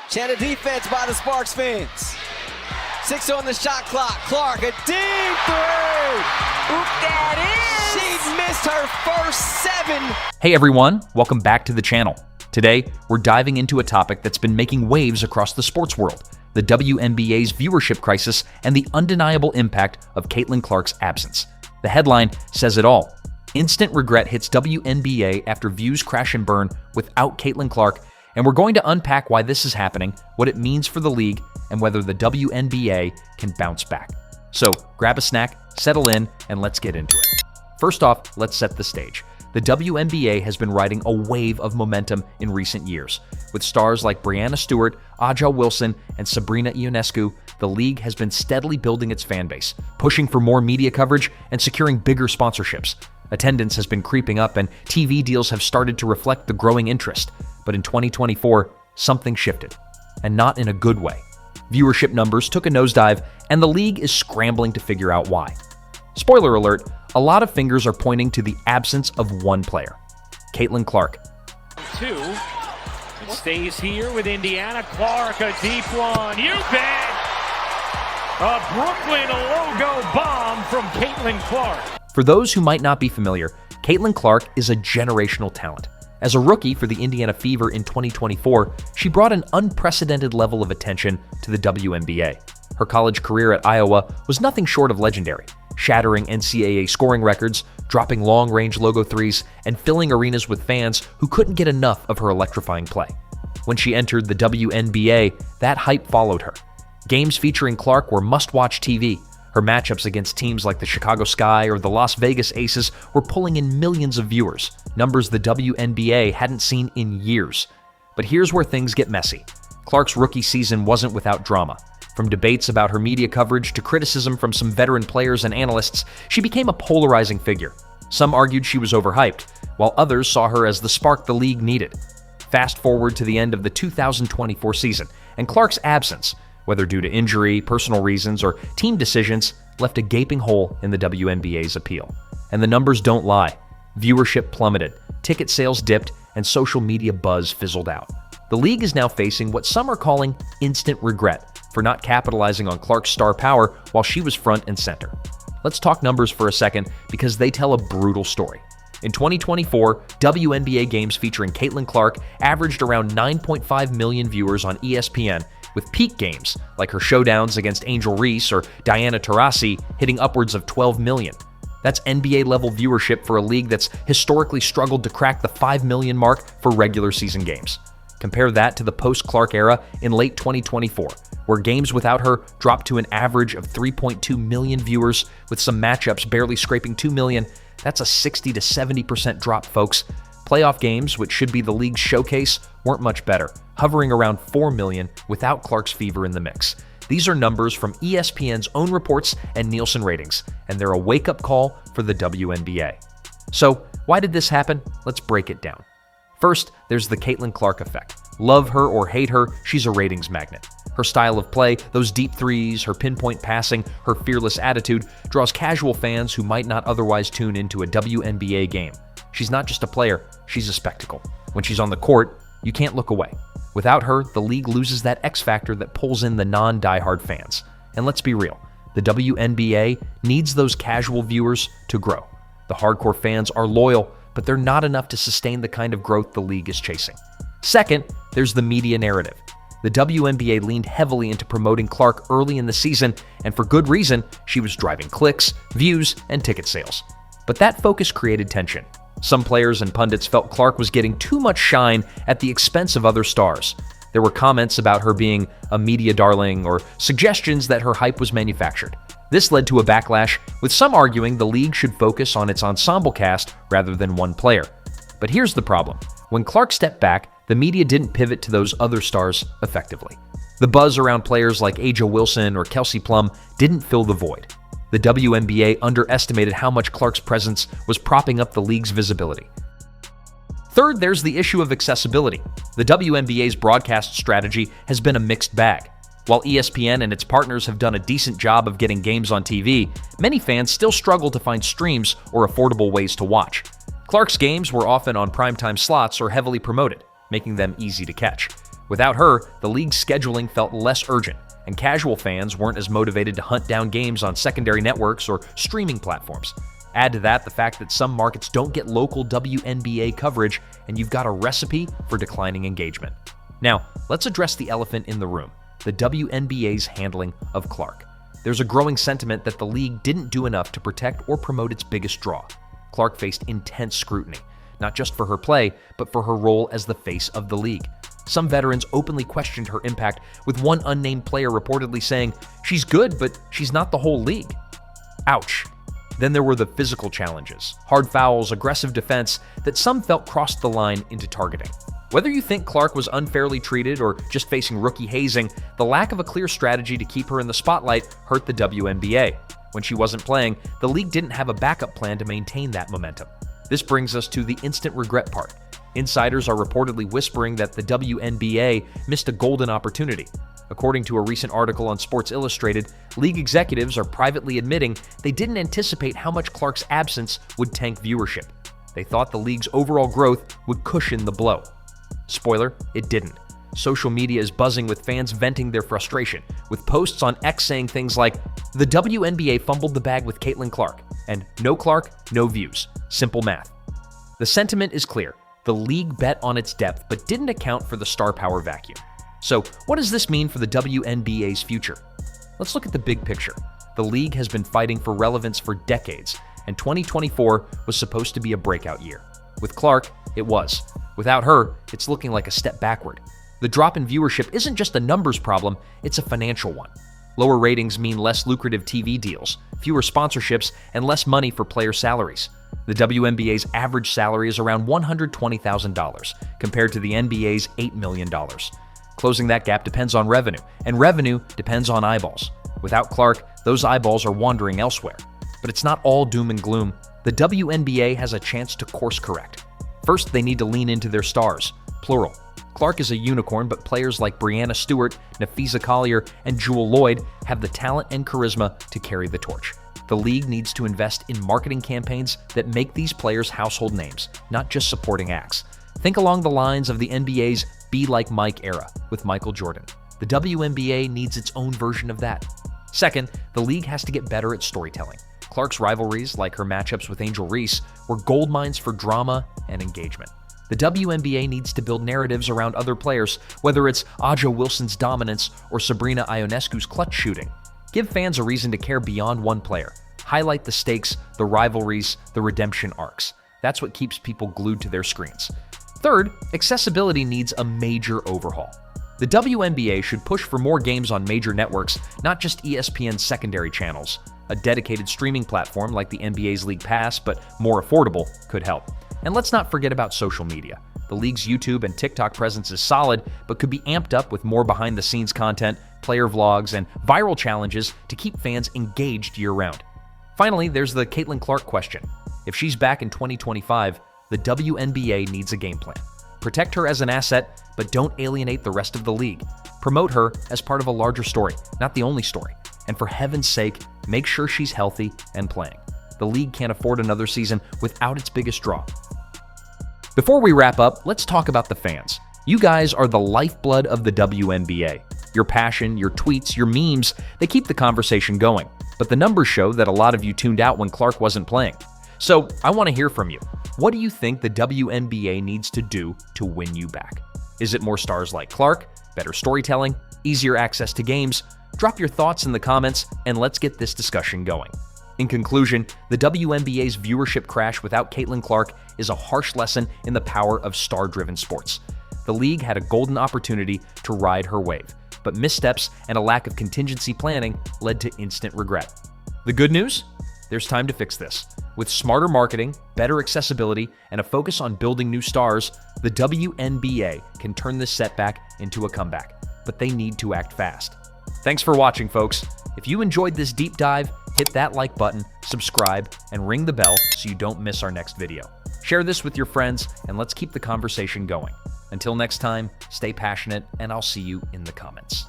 Shannon defense by the Sparks fans. 6 on the shot clock. Clark, a deep three. Oop, that is. She missed her first 7. Hey everyone, welcome back to the channel. Today, we're diving into a topic that's been making waves across the sports world, the WNBA's viewership crisis and the undeniable impact of Caitlin Clark's absence. The headline says it all. Instant regret hits WNBA after views crash and burn without Caitlin Clark, and we're going to unpack why this is happening, what it means for the league, and whether the WNBA can bounce back. So grab a snack, settle in, and let's get into it. First off, let's set the stage. The WNBA has been riding a wave of momentum in recent years. With stars like Brianna Stewart, Aja Wilson, and Sabrina Ionescu, the league has been steadily building its fan base, pushing for more media coverage and securing bigger sponsorships. Attendance has been creeping up and TV deals have started to reflect the growing interest. But in 2024, something shifted, and not in a good way. Viewership numbers took a nosedive, and the league is scrambling to figure out why. Spoiler alert, a lot of fingers are pointing to the absence of one player, Caitlin Clark. 2. It stays here with Indiana. Clark, a deep one. You bet! A Brooklyn logo bomb from Caitlin Clark. For those who might not be familiar, Caitlin Clark is a generational talent. As a rookie for the Indiana Fever in 2024, she brought an unprecedented level of attention to the WNBA. Her college career at Iowa was nothing short of legendary, shattering NCAA scoring records, dropping long-range logo threes, and filling arenas with fans who couldn't get enough of her electrifying play. When she entered the WNBA, that hype followed her. Games featuring Clark were must-watch TV. Her matchups against teams like the Chicago Sky or the Las Vegas Aces were pulling in millions of viewers, numbers the WNBA hadn't seen in years. But here's where things get messy. Clark's rookie season wasn't without drama. From debates about her media coverage to criticism from some veteran players and analysts, she became a polarizing figure. Some argued she was overhyped, while others saw her as the spark the league needed. Fast forward to the end of the 2024 season, and Clark's absence, whether due to injury, personal reasons, or team decisions, left a gaping hole in the WNBA's appeal. And the numbers don't lie. Viewership plummeted, ticket sales dipped, and social media buzz fizzled out. The league is now facing what some are calling instant regret for not capitalizing on Clark's star power while she was front and center. Let's talk numbers for a second because they tell a brutal story. In 2024, WNBA games featuring Caitlin Clark averaged around 9.5 million viewers on ESPN, with peak games like her showdowns against Angel Reese or Diana Taurasi hitting upwards of 12 million. That's NBA-level viewership for a league that's historically struggled to crack the 5 million mark for regular season games. Compare that to the post-Clark era in late 2024, where games without her dropped to an average of 3.2 million viewers, with some matchups barely scraping 2 million. That's a 60 to 70% drop, folks. Playoff games, which should be the league's showcase, weren't much better, hovering around 4 million without Clark's Fever in the mix. These are numbers from ESPN's own reports and Nielsen ratings, and they're a wake-up call for the WNBA. So, why did this happen? Let's break it down. First, there's the Caitlin Clark effect. Love her or hate her, she's a ratings magnet. Her style of play, those deep threes, her pinpoint passing, her fearless attitude, draws casual fans who might not otherwise tune into a WNBA game. She's not just a player, she's a spectacle. When she's on the court, you can't look away. Without her, the league loses that X factor that pulls in the non-diehard fans. And let's be real, the WNBA needs those casual viewers to grow. The hardcore fans are loyal, but they're not enough to sustain the kind of growth the league is chasing. Second, there's the media narrative. The WNBA leaned heavily into promoting Clark early in the season, and for good reason, she was driving clicks, views, and ticket sales. But that focus created tension. Some players and pundits felt Clark was getting too much shine at the expense of other stars. There were comments about her being a media darling or suggestions that her hype was manufactured. This led to a backlash, with some arguing the league should focus on its ensemble cast rather than one player. But here's the problem. When Clark stepped back, the media didn't pivot to those other stars effectively. The buzz around players like Aja Wilson or Kelsey Plum didn't fill the void. The WNBA underestimated how much Clark's presence was propping up the league's visibility. Third, there's the issue of accessibility. The WNBA's broadcast strategy has been a mixed bag. While ESPN and its partners have done a decent job of getting games on TV, many fans still struggle to find streams or affordable ways to watch. Clark's games were often on primetime slots or heavily promoted, making them easy to catch. Without her, the league's scheduling felt less urgent, and casual fans weren't as motivated to hunt down games on secondary networks or streaming platforms. Add to that the fact that some markets don't get local WNBA coverage, and you've got a recipe for declining engagement. Now, let's address the elephant in the room, the WNBA's handling of Clark. There's a growing sentiment that the league didn't do enough to protect or promote its biggest draw. Clark faced intense scrutiny, not just for her play, but for her role as the face of the league. Some veterans openly questioned her impact, with one unnamed player reportedly saying, "She's good, but she's not the whole league." Ouch. Then there were the physical challenges, hard fouls, aggressive defense that some felt crossed the line into targeting. Whether you think Clark was unfairly treated or just facing rookie hazing, the lack of a clear strategy to keep her in the spotlight hurt the WNBA. When she wasn't playing, the league didn't have a backup plan to maintain that momentum. This brings us to the instant regret part. Insiders are reportedly whispering that the WNBA missed a golden opportunity. According to a recent article on Sports Illustrated, league executives are privately admitting they didn't anticipate how much Clark's absence would tank viewership. They thought the league's overall growth would cushion the blow. Spoiler, it didn't. Social media is buzzing with fans venting their frustration, with posts on X saying things like, "The WNBA fumbled the bag with Caitlin Clark," and "No Clark, no views. Simple math." The sentiment is clear. The league bet on its depth, but didn't account for the star power vacuum. So, what does this mean for the WNBA's future? Let's look at the big picture. The league has been fighting for relevance for decades, and 2024 was supposed to be a breakout year. With Clark, it was. Without her, it's looking like a step backward. The drop in viewership isn't just a numbers problem, it's a financial one. Lower ratings mean less lucrative TV deals, fewer sponsorships, and less money for player salaries. The WNBA's average salary is around $120,000, compared to the NBA's $8 million. Closing that gap depends on revenue, and revenue depends on eyeballs. Without Clark, those eyeballs are wandering elsewhere. But it's not all doom and gloom. The WNBA has a chance to course correct. First, they need to lean into their stars, plural. Clark is a unicorn, but players like Brianna Stewart, Nafisa Collier, and Jewel Lloyd have the talent and charisma to carry the torch. The league needs to invest in marketing campaigns that make these players household names, not just supporting acts. Think along the lines of the NBA's Be Like Mike era with Michael Jordan. The WNBA needs its own version of that. Second, the league has to get better at storytelling. Clark's rivalries, like her matchups with Angel Reese, were gold mines for drama and engagement. The WNBA needs to build narratives around other players, whether it's Aja Wilson's dominance or Sabrina Ionescu's clutch shooting. Give fans a reason to care beyond one player. Highlight the stakes, the rivalries, the redemption arcs. That's what keeps people glued to their screens. Third, accessibility needs a major overhaul. The WNBA should push for more games on major networks, not just ESPN's secondary channels. A dedicated streaming platform like the NBA's League Pass, but more affordable, could help. And let's not forget about social media. The league's YouTube and TikTok presence is solid, but could be amped up with more behind-the-scenes content, player vlogs, and viral challenges to keep fans engaged year-round. Finally, there's the Caitlin Clark question. If she's back in 2025, the WNBA needs a game plan. Protect her as an asset, but don't alienate the rest of the league. Promote her as part of a larger story, not the only story. And for heaven's sake, make sure she's healthy and playing. The league can't afford another season without its biggest draw. Before we wrap up, let's talk about the fans. You guys are the lifeblood of the WNBA. Your passion, your tweets, your memes, they keep the conversation going. But the numbers show that a lot of you tuned out when Clark wasn't playing. So I want to hear from you. What do you think the WNBA needs to do to win you back? Is it more stars like Clark, better storytelling, easier access to games? Drop your thoughts in the comments and let's get this discussion going. In conclusion, the WNBA's viewership crash without Caitlin Clark is a harsh lesson in the power of star-driven sports. The league had a golden opportunity to ride her wave, but missteps and a lack of contingency planning led to instant regret. The good news? There's time to fix this. With smarter marketing, better accessibility, and a focus on building new stars, the WNBA can turn this setback into a comeback. But they need to act fast. Thanks for watching, folks. If you enjoyed this deep dive, hit that like button, subscribe, and ring the bell so you don't miss our next video. Share this with your friends, and let's keep the conversation going. Until next time, stay passionate, and I'll see you in the comments.